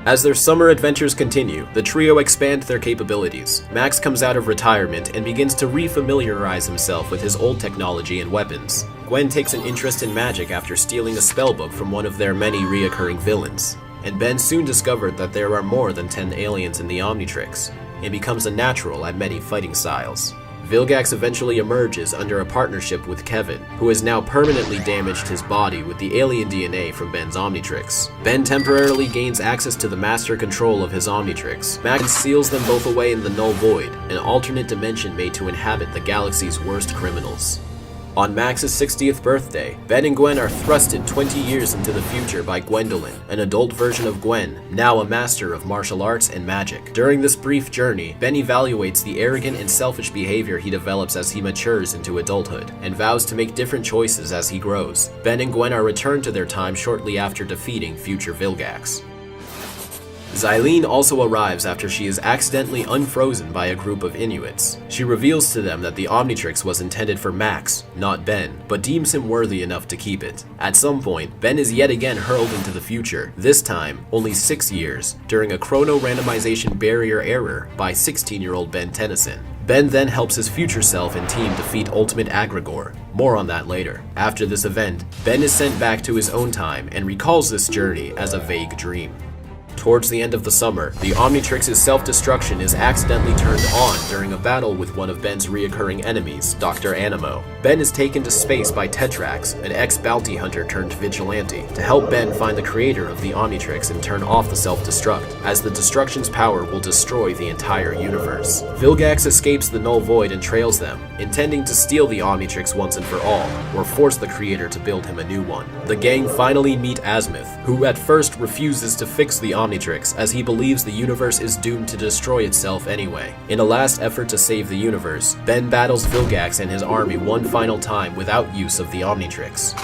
As their summer adventures continue, the trio expand their capabilities. Max comes out of retirement and begins to re-familiarize himself with his old technology and weapons. Gwen takes an interest in magic after stealing a spellbook from one of their many reoccurring villains. And Ben soon discovered that there are more than 10 aliens in the Omnitrix, and becomes a natural at many fighting styles. Vilgax eventually emerges under a partnership with Kevin, who has now permanently damaged his body with the alien DNA from Ben's Omnitrix. Ben temporarily gains access to the master control of his Omnitrix. Max seals them both away in the Null Void, an alternate dimension made to inhabit the galaxy's worst criminals. On Max's 60th birthday, Ben and Gwen are thrusted 20 years into the future by Gwendolyn, an adult version of Gwen, now a master of martial arts and magic. During this brief journey, Ben evaluates the arrogant and selfish behavior he develops as he matures into adulthood, and vows to make different choices as he grows. Ben and Gwen are returned to their time shortly after defeating future Vilgax. Xylene also arrives after she is accidentally unfrozen by a group of Inuits. She reveals to them that the Omnitrix was intended for Max, not Ben, but deems him worthy enough to keep it. At some point, Ben is yet again hurled into the future, this time only 6 years, during a chrono-randomization barrier error by 16-year-old Ben Tennyson. Ben then helps his future self and team defeat Ultimate Agrigor. More on that later. After this event, Ben is sent back to his own time and recalls this journey as a vague dream. Towards the end of the summer, the Omnitrix's self-destruction is accidentally turned on during a battle with one of Ben's reoccurring enemies, Dr. Animo. Ben is taken to space by Tetrax, an ex-bounty hunter turned vigilante, to help Ben find the creator of the Omnitrix and turn off the self-destruct, as the destruction's power will destroy the entire universe. Vilgax escapes the Null Void and trails them, intending to steal the Omnitrix once and for all, or force the creator to build him a new one. The gang finally meet Azimuth, who at first refuses to fix the Omnitrix as he believes the universe is doomed to destroy itself anyway. In a last effort to save the universe, Ben battles Vilgax and his army one final time without use of the Omnitrix.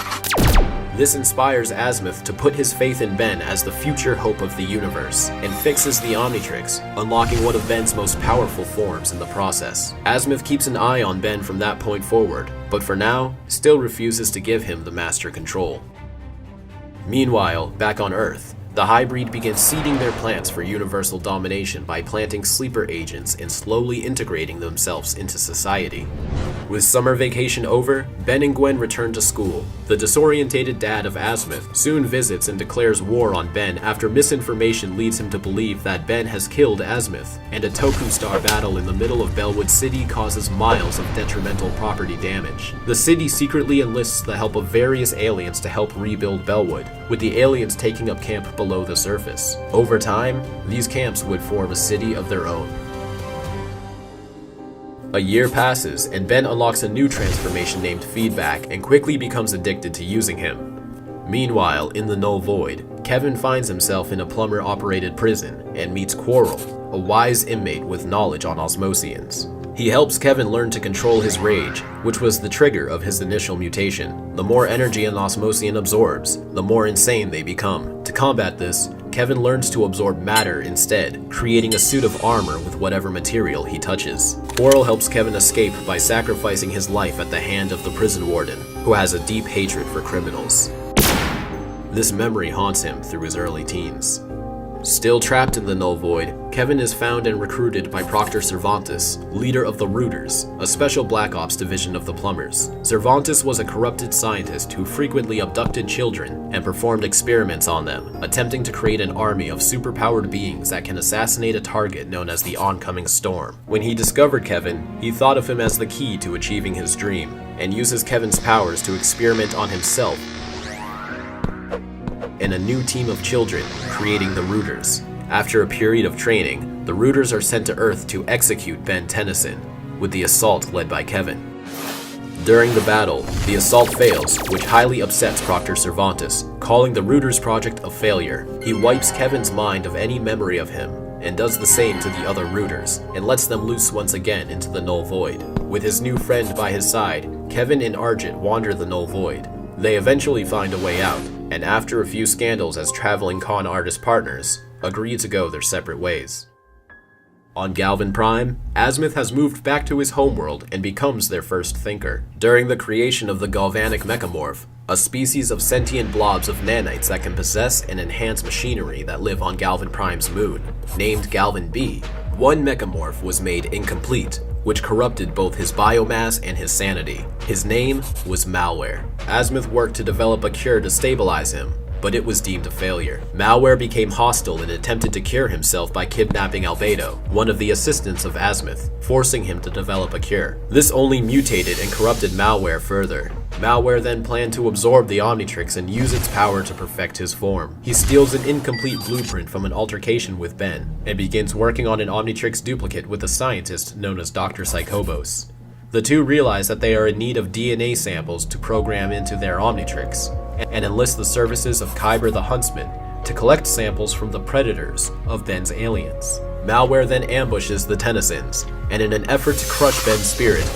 This inspires Azimuth to put his faith in Ben as the future hope of the universe, and fixes the Omnitrix, unlocking one of Ben's most powerful forms in the process. Azimuth keeps an eye on Ben from that point forward, but for now, still refuses to give him the master control. Meanwhile, back on Earth, the hybrid begins seeding their plans for universal domination by planting sleeper agents and slowly integrating themselves into society. With summer vacation over, Ben and Gwen return to school. The disorientated dad of Azimuth soon visits and declares war on Ben after misinformation leads him to believe that Ben has killed Azimuth, and a Toku Star battle in the middle of Bellwood City causes miles of detrimental property damage. The city secretly enlists the help of various aliens to help rebuild Bellwood, with the aliens taking up camp below the surface. Over time, these camps would form a city of their own. A year passes, and Ben unlocks a new transformation named Feedback and quickly becomes addicted to using him. Meanwhile, in the Null Void, Kevin finds himself in a plumber-operated prison and meets Quarrel, a wise inmate with knowledge on Osmosians. He helps Kevin learn to control his rage, which was the trigger of his initial mutation. The more energy an Osmosian absorbs, the more insane they become. To combat this, Kevin learns to absorb matter instead, creating a suit of armor with whatever material he touches. Quarrel helps Kevin escape by sacrificing his life at the hand of the prison warden, who has a deep hatred for criminals. This memory haunts him through his early teens. Still trapped in the Null Void, Kevin is found and recruited by Proctor Cervantes, leader of the Rooters, a special Black Ops division of the Plumbers. Cervantes was a corrupted scientist who frequently abducted children and performed experiments on them, attempting to create an army of superpowered beings that can assassinate a target known as the oncoming storm. When he discovered Kevin, he thought of him as the key to achieving his dream, and uses Kevin's powers to experiment on himself and a new team of children, creating the Rooters. After a period of training, the Rooters are sent to Earth to execute Ben Tennyson, with the assault led by Kevin. During the battle, the assault fails, which highly upsets Proctor Cervantes, calling the Rooters project a failure. He wipes Kevin's mind of any memory of him, and does the same to the other Rooters, and lets them loose once again into the Null Void. With his new friend by his side, Kevin and Argent wander the Null Void. They eventually find a way out, and after a few scandals as traveling con artist partners, agree to go their separate ways. On Galvan Prime, Azimuth has moved back to his homeworld and becomes their first thinker. During the creation of the Galvanic Mechamorph, a species of sentient blobs of nanites that can possess and enhance machinery that live on Galvan Prime's moon. Named Galvan B, one mechamorph was made incomplete, which corrupted both his biomass and his sanity. His name was Malware. Azimuth worked to develop a cure to stabilize him, but it was deemed a failure. Malware became hostile and attempted to cure himself by kidnapping Albedo, one of the assistants of Azimuth, forcing him to develop a cure. This only mutated and corrupted Malware further. Malware then planned to absorb the Omnitrix and use its power to perfect his form. He steals an incomplete blueprint from an altercation with Ben, and begins working on an Omnitrix duplicate with a scientist known as Dr. Psychobos. The two realize that they are in need of DNA samples to program into their Omnitrix, and enlist the services of Kyber the Huntsman to collect samples from the predators of Ben's aliens. Malware then ambushes the Tennysons, and in an effort to crush Ben's spirit,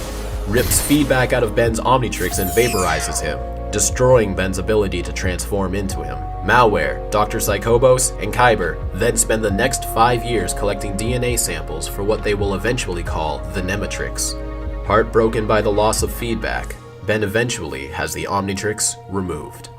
rips feedback out of Ben's Omnitrix and vaporizes him, destroying Ben's ability to transform into him. Malware, Dr. Psychobos, and Kyber then spend the next 5 years collecting DNA samples for what they will eventually call the Nematrix. Heartbroken by the loss of feedback, Ben eventually has the Omnitrix removed.